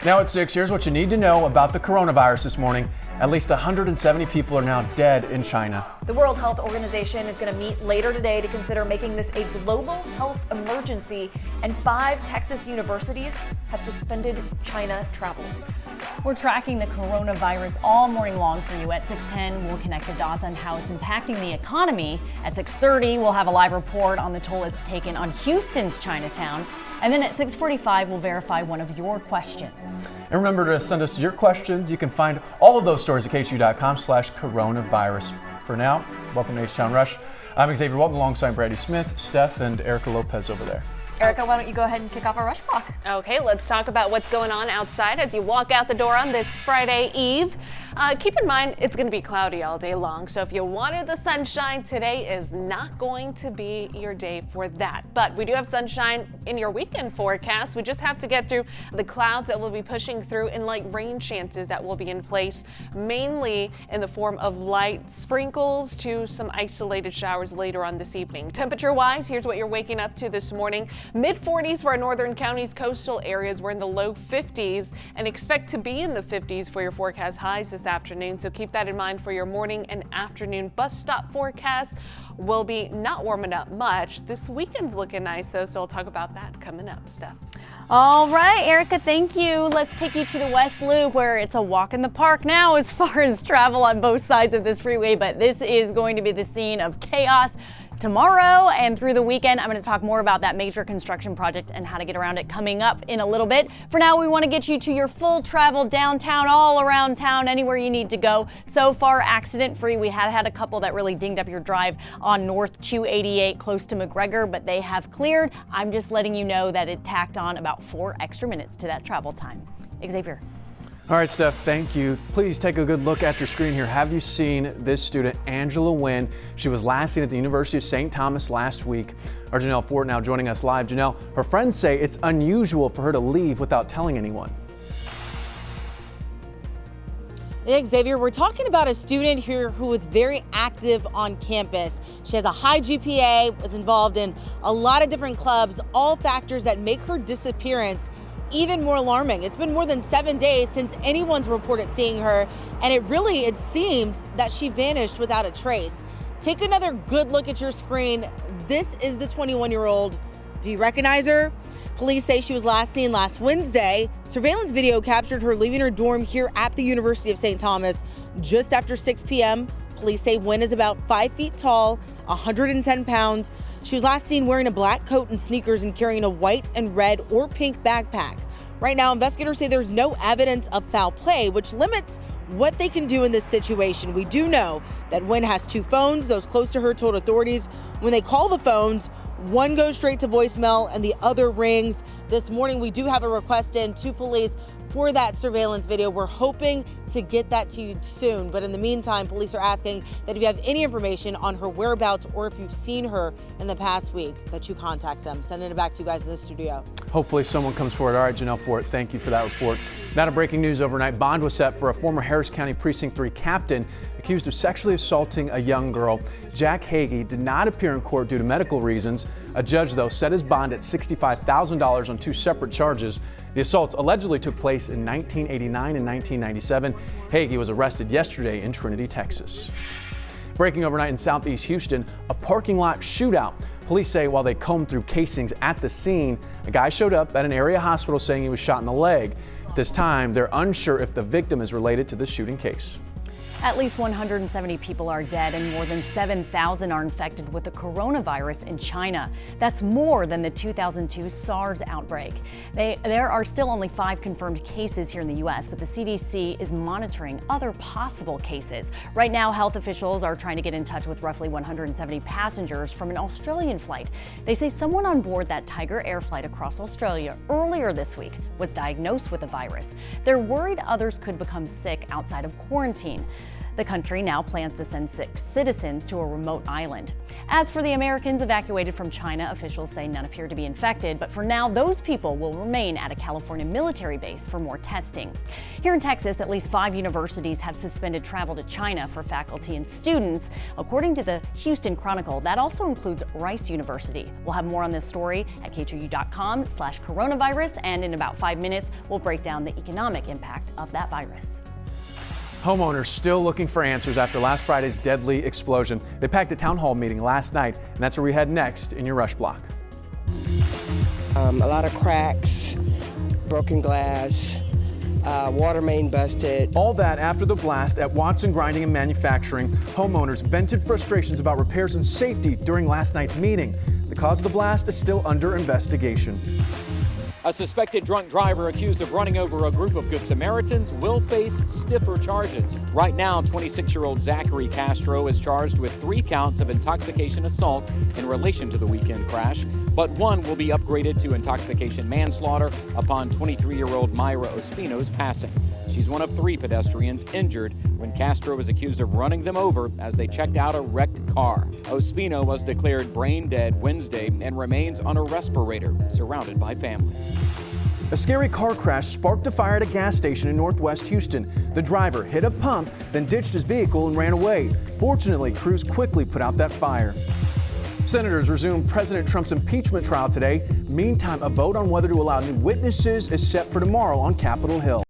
Now at 6, here's what you need to know about the coronavirus this morning. At least 170 people are now dead in China. The World Health Organization is going to meet later today to consider making this a global health emergency, and 5 Texas universities have suspended China travel. We're tracking the coronavirus all morning long for you. At 6:10, we'll connect the dots on how it's impacting the economy. At 6:30, we'll have a live report on the toll it's taken on Houston's Chinatown. And then at 6:45, we'll verify one of your questions. And remember to send us your questions. You can find all of those stories at ksu.com/coronavirus. For now, welcome to H-Town Rush. I'm Xavier Walton alongside Brady Smith, Steph, and Erica Lopez over there. Erica, why don't you go ahead and kick off our rush clock? Okay, let's talk about what's going on outside as you walk out the door on this Friday Eve. Keep in mind, it's going to be cloudy all day long, so if you wanted the sunshine, today is not going to be your day for that. But we do have sunshine in your weekend forecast. We just have to get through the clouds that will be pushing through and light rain chances that will be in place, mainly in the form of light sprinkles to some isolated showers later on this evening. Temperature-wise, here's what you're waking up to this morning. Mid-40s for our northern counties, coastal areas. We're in the low 50s and expect to be in the 50s for your forecast highs this afternoon. So keep that in mind for your morning and afternoon bus stop forecast. Will be not warming up much. This weekend's looking nice though, so I'll talk about that coming up. Steph. All right, Erica, thank you. Let's take you to the West Loop, where it's a walk in the park now as far as travel on both sides of this freeway, but this is going to be the scene of chaos tomorrow and through the weekend. I'm going to talk more about that major construction project and how to get around it coming up in a little bit. For now, we want to get you to your full travel downtown, all around town, anywhere you need to go. So far, accident free. We had a couple that really dinged up your drive on North 288 close to McGregor, but they have cleared. I'm just letting you know that it tacked on about 4 extra minutes to that travel time. Xavier. All right, Steph, thank you. Please take a good look at your screen here. Have you seen this student, Angela Nguyen? She was last seen at the University of St. Thomas last week. Our Janelle Fort now joining us live. Janelle, her friends say it's unusual for her to leave without telling anyone. Yeah, Xavier, we're talking about a student here who was very active on campus. She has a high GPA, was involved in a lot of different clubs, all factors that make her disappearance even more alarming. It's been more than 7 days since anyone's reported seeing her, and it seems that she vanished without a trace. Take another good look at your screen. This is the 21-year-old. Do you recognize her? Police say she was last seen last Wednesday. Surveillance video captured her leaving her dorm here at the University of St. Thomas just after 6 p.m. Police say Nguyen is about 5 feet tall, 110 pounds. She was last seen wearing a black coat and sneakers and carrying a white and red or pink backpack. Right now, investigators say there's no evidence of foul play, which limits what they can do in this situation. We do know that Nguyen has 2 phones. Those close to her told authorities when they call the phones, one goes straight to voicemail and the other rings. This morning, we do have a request in to police for that surveillance video. We're hoping to get that to you soon. But in the meantime, police are asking that if you have any information on her whereabouts or if you've seen her in the past week, that you contact them. Sending it back to you guys in the studio. Hopefully someone comes forward. All right, Janelle Fort, thank you for that report. Now to breaking news overnight. Bond was set for a former Harris County Precinct 3 captain accused of sexually assaulting a young girl. Jack Hagee did not appear in court due to medical reasons. A judge, though, set his bond at $65,000 on 2 separate charges. The assaults allegedly took place in 1989 and 1997. Hagee was arrested yesterday in Trinity, Texas. Breaking overnight in southeast Houston, a parking lot shootout. Police say while they combed through casings at the scene, a guy showed up at an area hospital saying he was shot in the leg. At this time, they're unsure if the victim is related to the shooting case. At least 170 people are dead and more than 7,000 are infected with the coronavirus in China. That's more than the 2002 SARS outbreak. There are still only 5 confirmed cases here in the U.S., but the CDC is monitoring other possible cases. Right now, health officials are trying to get in touch with roughly 170 passengers from an Australian flight. They say someone on board that Tiger Air flight across Australia earlier this week was diagnosed with the virus. They're worried others could become sick outside of quarantine. The country now plans to send 6 citizens to a remote island. As for the Americans evacuated from China, officials say none appear to be infected, but for now, those people will remain at a California military base for more testing. Here in Texas, at least 5 universities have suspended travel to China for faculty and students. According to the Houston Chronicle, that also includes Rice University. We'll have more on this story at k2u.com/coronavirus, and in about 5 minutes, we'll break down the economic impact of that virus. Homeowners still looking for answers after last Friday's deadly explosion. They packed a town hall meeting last night, and that's where we head next in your Rush Block. A lot of cracks, broken glass, water main busted. All that after the blast at Watson Grinding and Manufacturing. Homeowners vented frustrations about repairs and safety during last night's meeting. The cause of the blast is still under investigation. A suspected drunk driver accused of running over a group of Good Samaritans will face stiffer charges. Right now, 26-year-old Zachary Castro is charged with 3 counts of intoxication assault in relation to the weekend crash, but 1 will be upgraded to intoxication manslaughter upon 23-year-old Myra Ospino's passing. She's one of 3 pedestrians injured when Castro was accused of running them over as they checked out a wrecked car. Ospino was declared brain dead Wednesday and remains on a respirator, surrounded by family. A scary car crash sparked a fire at a gas station in northwest Houston. The driver hit a pump, then ditched his vehicle and ran away. Fortunately, crews quickly put out that fire. Senators resume President Trump's impeachment trial today. Meantime, a vote on whether to allow new witnesses is set for tomorrow on Capitol Hill.